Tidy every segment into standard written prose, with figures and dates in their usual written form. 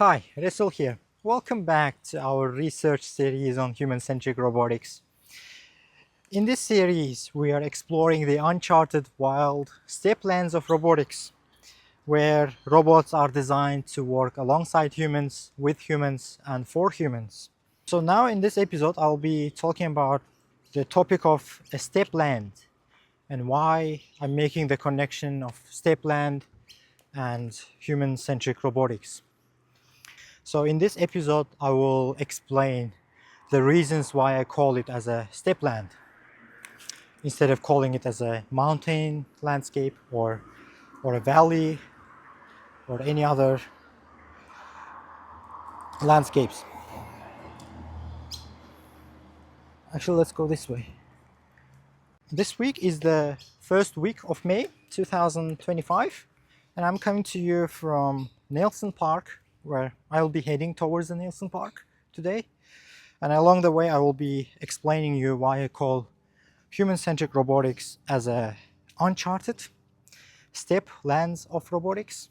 Hi, Resul here. Welcome back to our research series on human-centric robotics. In this series, we are exploring the uncharted, wild, steppe lands of robotics, where robots are designed to work alongside humans, with humans, and for humans. So now in this episode, I'll be talking about the topic of a steppe land and why I'm making the connection of steppe land and human-centric robotics. So in this episode, I will explain the reasons why I call it as a steppe land instead of calling it as a mountain landscape or a valley or any other landscapes. Actually, let's go this way. This week is the first week of May 2025, and I'm coming to you from Nielsen Park, where I'll be heading towards the Nielsen Park today. And along the way, I will be explaining you why I call human-centric robotics as a uncharted steppe lands of robotics.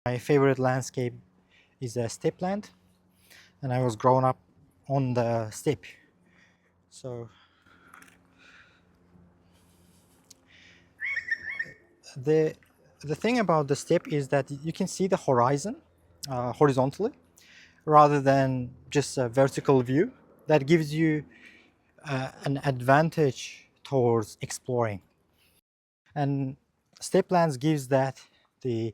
My favorite landscape is a steppe land, and I was grown up on the steppe. So the thing about the steppe is that you can see the horizon horizontally rather than just a vertical view. That gives you an advantage towards exploring. And steppe lands gives that the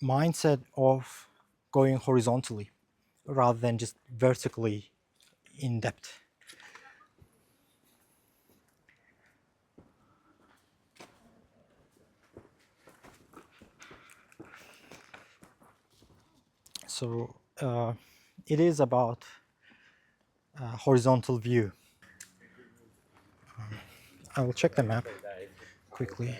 mindset of going horizontally rather than just vertically in depth. So it is about horizontal view. I will check the map quickly.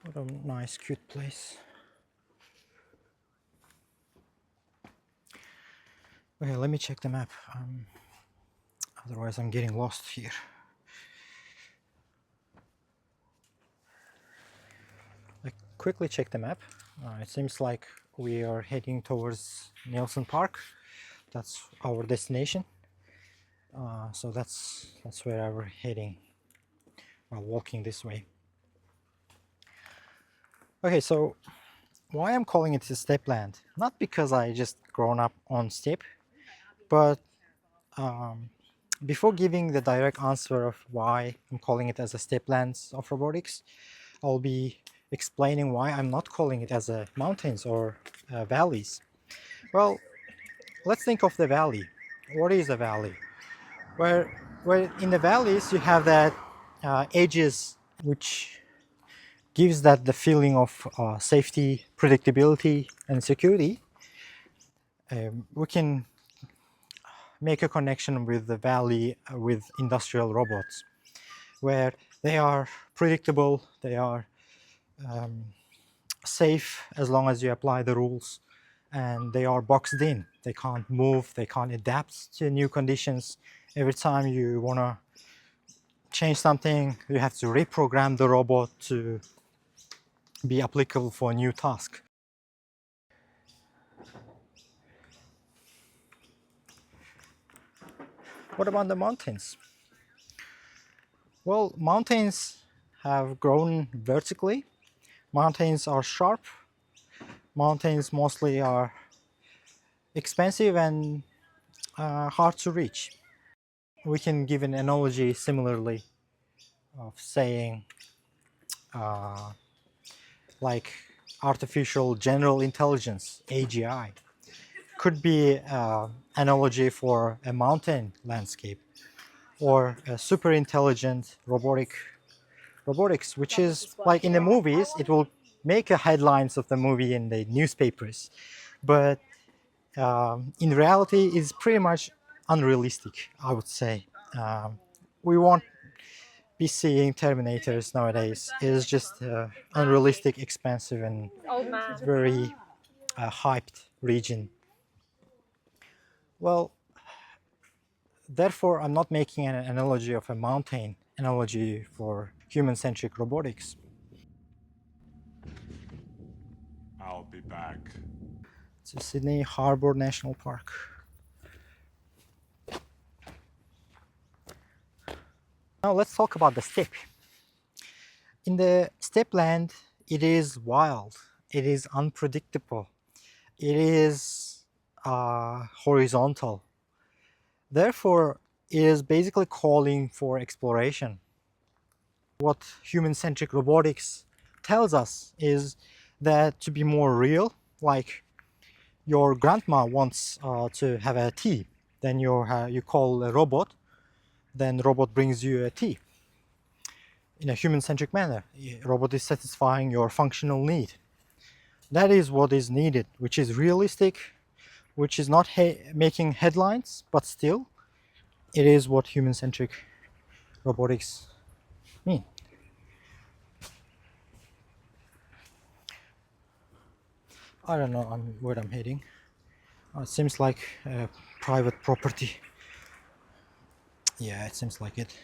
What a nice, cute place. Okay, let me check the map. Otherwise, I'm getting lost here. I quickly check the map. It seems like we are heading towards Nielsen Park. That's our destination. So that's where we're heading while walking this way. Okay, so why I'm calling it a steppe land? Not because I just grown up on steppe, but before giving the direct answer of why I'm calling it as a steppe lands of robotics, I'll be explaining why I'm not calling it as a mountains or valleys. Well, let's think of the valley. What is a valley? Where in the valleys you have that edges which gives that the feeling of safety, predictability, and security. We can make a connection with the valley with industrial robots, where they are predictable, they are safe as long as you apply the rules, and they are boxed in. They can't move, they can't adapt to new conditions. Every time you want to change something, you have to reprogram the robot to be applicable for a new task. What about the mountains? Well, mountains have grown vertically. Mountains are sharp. Mountains mostly are expensive and hard to reach. We can give an analogy similarly of saying like artificial general intelligence, AGI, could be an analogy for a mountain landscape, or a super intelligent robotics, which is like in the movies, it will make a headlines of the movie in the newspapers, but in reality, it's pretty much unrealistic, I would say. We won't be seeing Terminators nowadays. It is just unrealistic, expensive, and very hyped region. Well, Therefore, I'm not making an analogy of a mountain analogy for human-centric robotics. I'll be back. It's Sydney Harbour National Park. Now let's talk about the steppe. In the steppe land, it is wild, it is unpredictable, it is horizontal. Therefore, it is basically calling for exploration. What human-centric robotics tells us is that to be more real, like your grandma wants to have a tea, then you call a robot, then the robot brings you a tea. In a human-centric manner, a robot is satisfying your functional need. That is what is needed, which is realistic, which is not making headlines, but still, it is what human-centric robotics mean. I don't know where I'm heading. It seems like private property. Yeah, it seems like it.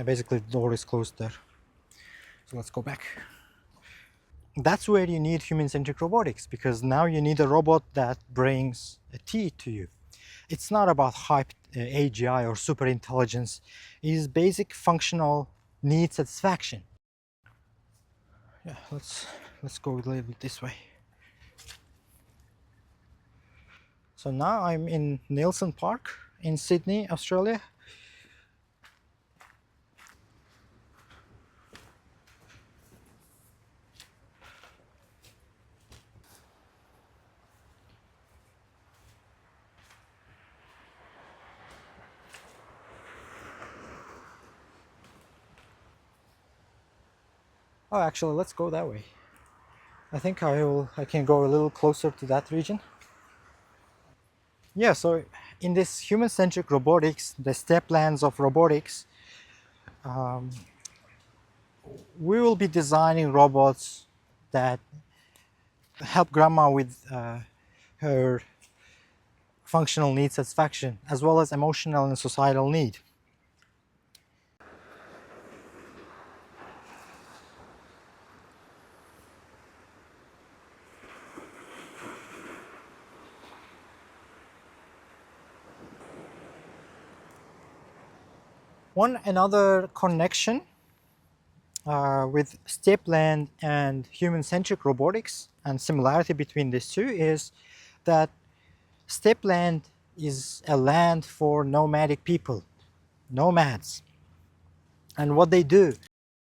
Basically, the door is closed there. So let's go back. That's where you need human-centric robotics, because now you need a robot that brings a tea to you. It's not about hyped AGI or super intelligence. It is basic functional need satisfaction. Yeah, let's go a little bit this way. So now I'm in Nielsen Park in Sydney, Australia. Oh, actually, let's go that way. I think I can go a little closer to that region. Yeah, so in this human-centric robotics, the Steppe Lands of robotics, we will be designing robots that help grandma with her functional need satisfaction, as well as emotional and societal need. One another connection with Steppe Land and human-centric robotics, and similarity between these two, is that Steppe Land is a land for nomadic people, nomads. And what they do,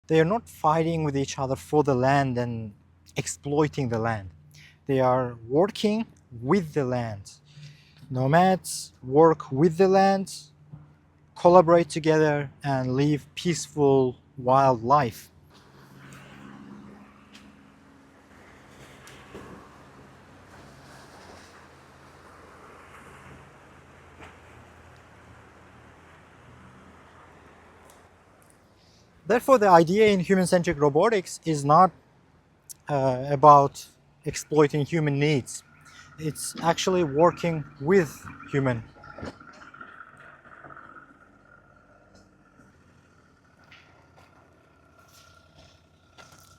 they are not fighting with each other for the land and exploiting the land. They are working with the land. Nomads work with the land, collaborate together, and live peaceful wild life. Therefore, the idea in human-centric robotics is not about exploiting human needs. It's actually working with human.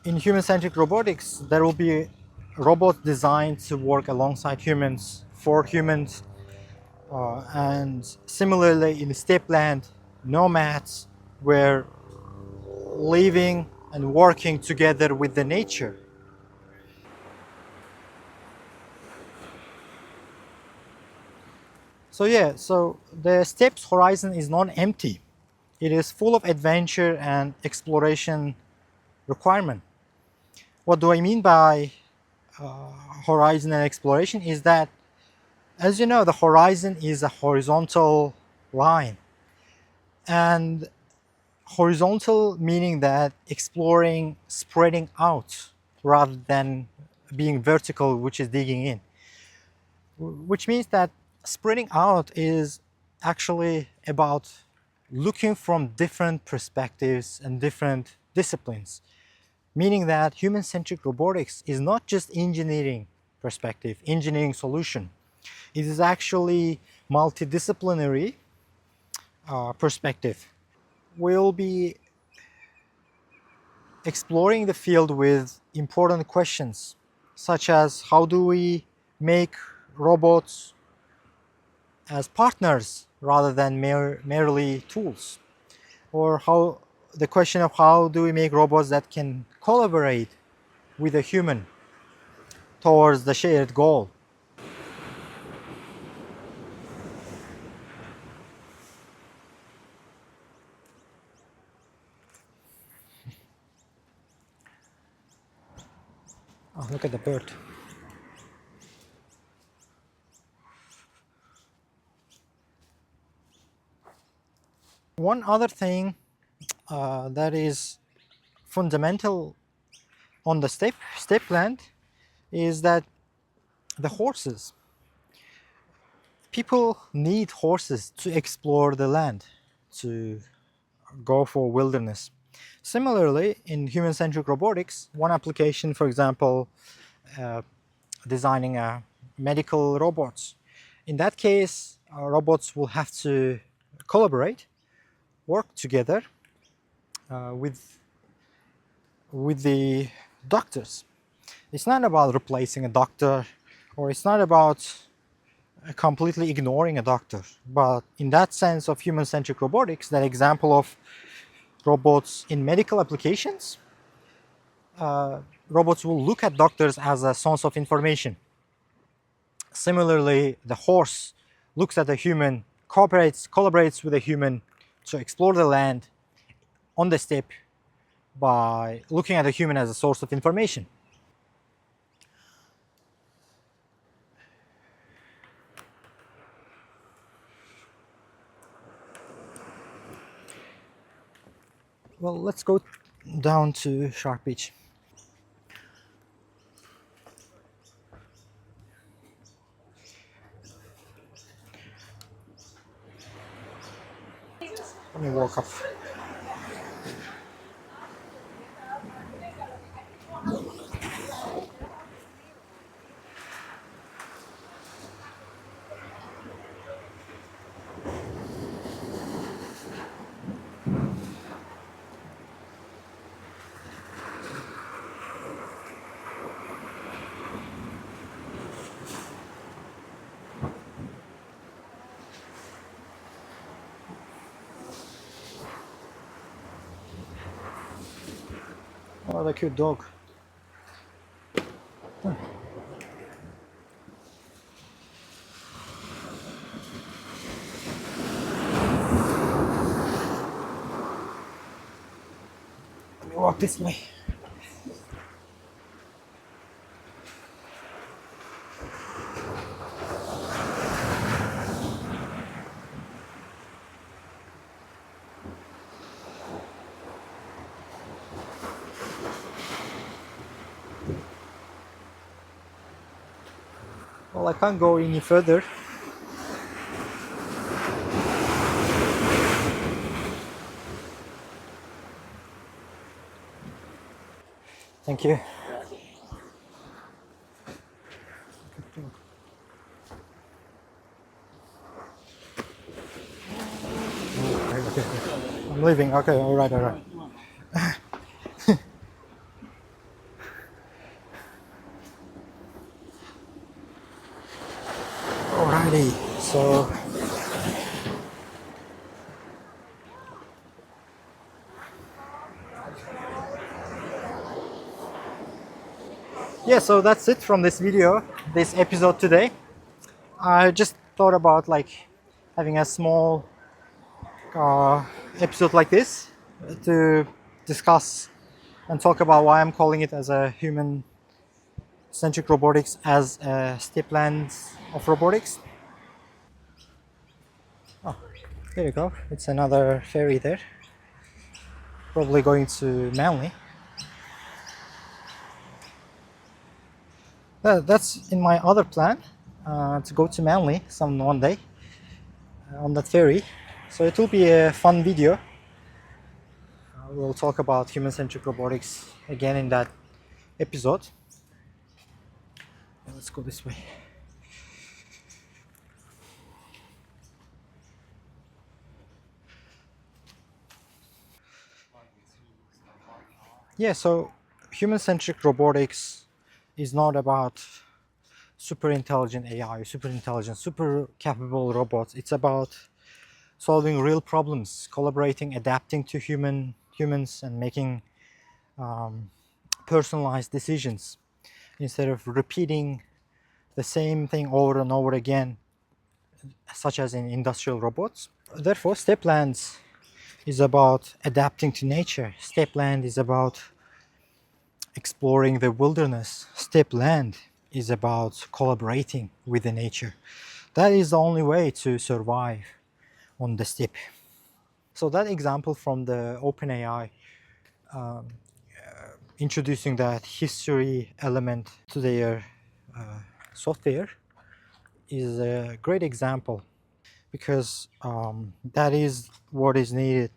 In human-centric robotics, there will be robots designed to work alongside humans, for humans, and similarly in Steppe Land, nomads were living and working together with the nature. So yeah, so the Steppe's horizon is not empty. It is full of adventure and exploration requirement. What do I mean by horizon and exploration is that, as you know, the horizon is a horizontal line. And horizontal meaning that exploring, spreading out rather than being vertical, which is digging in. Which means that spreading out is actually about looking from different perspectives and different disciplines. Meaning that human-centric robotics is not just engineering perspective, engineering solution. It is actually multidisciplinary perspective. We'll be exploring the field with important questions, such as how do we make robots as partners rather than merely tools? Or how the question of how do we make robots that can collaborate with a human towards the shared goal? Oh, look at the bird. One other thing that is fundamental on the steppe land is that the horses. People need horses to explore the land, to go for wilderness. Similarly, in human-centric robotics, one application, for example, designing medical robots. In that case, robots will have to collaborate, work together with the doctors. It's not about replacing a doctor, or it's not about completely ignoring a doctor. But in that sense of human-centric robotics, that example of robots in medical applications, robots will look at doctors as a source of information. Similarly, the horse looks at a human, collaborates with a human to explore the land on the steppe by looking at a human as a source of information. Well, let's go down to Shark Beach. Let me walk up. Oh, the cute dog. Let me walk this way. Well, I can't go any further. Thank you. Okay. I'm leaving. Okay, all right, all right. Alrighty, so yeah, so that's it from this video, this episode today. I just thought about like having a small episode like this to discuss and talk about why I'm calling it as a human-centric robotics as a Steppe Lands of robotics. Oh, there you go. It's another ferry there. Probably going to Manly. That's in my other plan to go to Manly one day on that ferry. So it will be a fun video. We'll talk about human-centric robotics again in that episode. Let's go this way. Yeah, so human-centric robotics is not about super intelligent AI, super intelligent, super capable robots. It's about solving real problems, collaborating, adapting to humans, and making personalized decisions instead of repeating the same thing over and over again, such as in industrial robots. Therefore, Steppe Lands is about adapting to nature. Steppe Land is about exploring the wilderness. Steppe Land is about collaborating with the nature. That is the only way to survive on the steppe. So that example from the OpenAI introducing that history element to their software is a great example because that is what is needed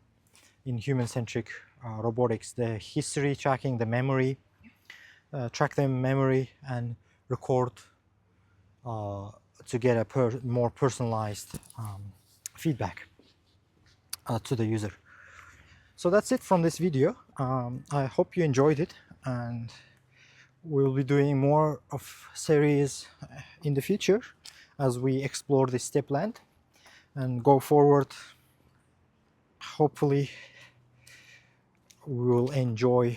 in human-centric robotics: the history tracking, the memory, track the memory and record to get a more personalized feedback to the user. So that's it from this video. I hope you enjoyed it, and we'll be doing more of series in the future as we explore the Steppe Land and go forward. Hopefully we will enjoy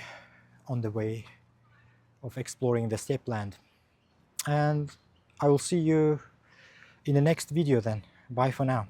on the way of exploring the Steppe Land. And I will see you in the next video then. Bye for now.